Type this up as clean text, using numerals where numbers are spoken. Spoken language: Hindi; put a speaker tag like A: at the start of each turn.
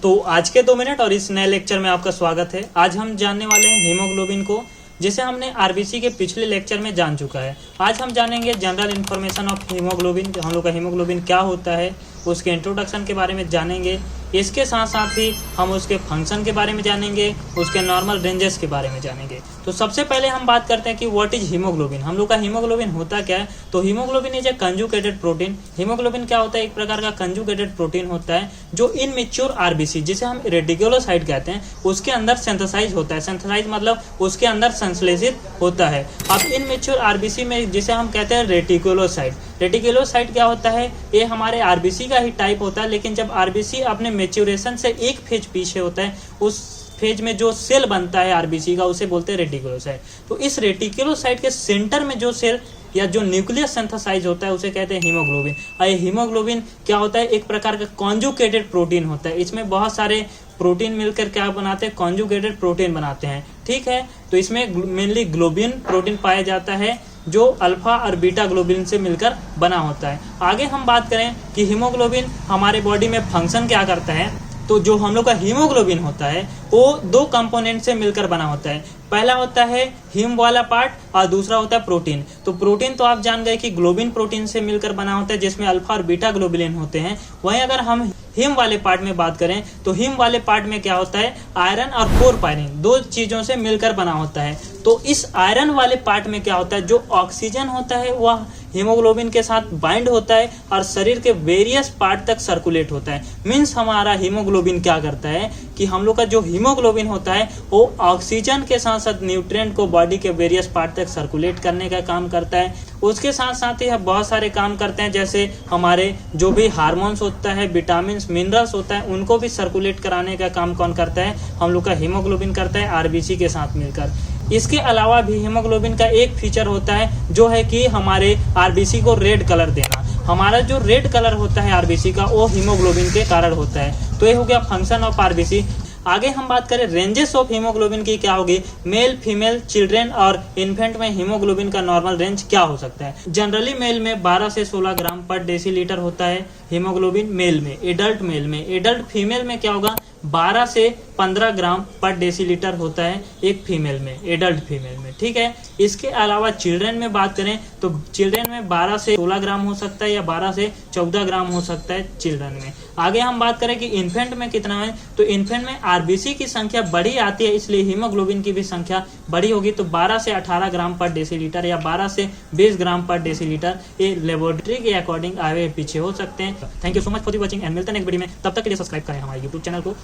A: तो आज के 2 मिनट और इस नए लेक्चर में आपका स्वागत है। आज हम जानने वाले हैं हीमोग्लोबिन को, जिसे हमने आरबीसी के पिछले लेक्चर में जान चुका है। आज हम जानेंगे जनरल इन्फॉर्मेशन ऑफ हीमोग्लोबिन, हम लोग का हीमोग्लोबिन क्या होता है, उसके इंट्रोडक्शन के बारे में जानेंगे। इसके साथ साथ ही हम उसके फंक्शन के बारे में जानेंगे, उसके नॉर्मल रेंजेस के बारे में जानेंगे। तो सबसे पहले हम बात करते हैं कि व्हाट इज हीमोग्लोबिन। हम लोग का हीमोग्लोबिन होता क्या है। तो haemoglobin is a conjugated protein. Haemoglobin क्या होता है? एक प्रकार का कंजुगेटेड प्रोटीन होता है जो इनमेच्योर आरबीसी, जिसे हम रेडिकुलोसाइट कहते हैं, उसके अंदर सिंथेसाइज होता है। सिंथेसाइज मतलब उसके अंदर संश्लेषित होता है। अब इनमेच्योर आरबीसी में जिसे हम कहते हैं रेटिकुलोसाइट। रेटिकुलोसाइट क्या होता है? ये हमारे आरबीसी का ही टाइप होता है, लेकिन जब आरबीसी अपने मेच्योरेशन से एक फेज पीछे होता है, उस फेज में जो सेल बनता है आरबीसी का, उसे बोलते हैं रेटिकुलोसाइट। तो इस रेटिकुलोसाइट के सेंटर में जो सेल या जो न्यूक्लियस सिंथेसाइज होता है, उसे कहते हैं हीमोग्लोबिन। और ये हीमोग्लोबिन क्या होता है? एक प्रकार का कॉन्जुगेटेड प्रोटीन होता है। इसमें बहुत सारे प्रोटीन मिलकर क्या बनाते हैं? कॉन्जुगेटेड प्रोटीन बनाते हैं। ठीक है, तो इसमें मेनली ग्लोबिन प्रोटीन पाया जाता है, जो अल्फा और बीटा ग्लोबिन से मिलकर बना होता है। आगे हम बात करें कि हीमोग्लोबिन हमारे बॉडी में फंक्शन क्या करता है। तो जो हम लोग का हीमोग्लोबिन होता है वो 2 कंपोनेंट से मिलकर बना होता है। पहला होता है हीम वाला पार्ट और दूसरा होता है प्रोटीन। तो प्रोटीन तो आप जान गए कि ग्लोबिन प्रोटीन से मिलकर बना होता है, जिसमें अल्फा और बीटा ग्लोबुलिन होते हैं। वहीं अगर हम हीम वाले पार्ट में बात करें तो हीम वाले पार्ट में क्या होता है? आयरन और पोरपायरिन 2 चीजों से मिलकर बना होता है। तो इस आयरन वाले पार्ट में क्या होता है? जो ऑक्सीजन होता है वह हीमोग्लोबिन के साथ बाइंड होता है और शरीर के वेरियस पार्ट तक सर्कुलेट होता है। मीन्स हमारा हीमोग्लोबिन क्या करता है कि हम लोग का जो हीमोग्लोबिन होता है वो ऑक्सीजन के साथ साथ न्यूट्रिएंट को बॉडी के वेरियस पार्ट तक सर्कुलेट करने का काम करता है। उसके साथ साथ ही बहुत सारे काम करते हैं, जैसे हमारे जो भी हार्मोन्स होता है, विटामिन मिनरल्स होता है, उनको भी सर्कुलेट कराने का काम कौन करता है? हम लोग का हीमोग्लोबिन करता है, आरबीसी के साथ मिलकर। इसके अलावा भी हीमोग्लोबिन का एक फीचर होता है जो है कि हमारे आरबीसी को रेड कलर देना। हमारा जो रेड कलर होता है आरबीसी का, वो हीमोग्लोबिन के कारण होता है। तो ये हो गया फंक्शन ऑफ आरबीसी। आगे हम बात करें रेंजेस ऑफ हीमोग्लोबिन की, क्या होगी? मेल, फीमेल, चिल्ड्रेन और इन्फेंट में हीमोग्लोबिन का नॉर्मल रेंज क्या हो सकता है? जनरली मेल में 12 से 16 ग्राम पर डेसीलीटर होता है हीमोग्लोबिन मेल में। एडल्ट मेल में, एडल्ट फीमेल में क्या होगा? 12 से 15 ग्राम पर डेसीलीटर होता है एक फीमेल में, एडल्ट फीमेल में। ठीक है, इसके अलावा चिल्ड्रेन में बात करें तो चिल्ड्रेन में 12 से 16 ग्राम हो सकता है या 12 से 14 ग्राम हो सकता है चिल्ड्रेन में। आगे हम बात करें कि इन्फेंट में कितना है, तो इन्फेंट में आरबीसी की संख्या बड़ी आती है, इसलिए हीमोग्लोबिन की भी संख्या बड़ी होगी। तो 12 से 18 ग्राम पर डेसीलीटर या 12 से 20 ग्राम पर डेसीलीटर, ये लेबोरेटरी के अकॉर्डिंग आगे पीछे हो सकते हैं। Thank you so much for watching and मिलते हैं नेक्स्ट वीडियो में। तब तक के लिए सब्सक्राइब करें हमारे यूट्यूब चैनल को।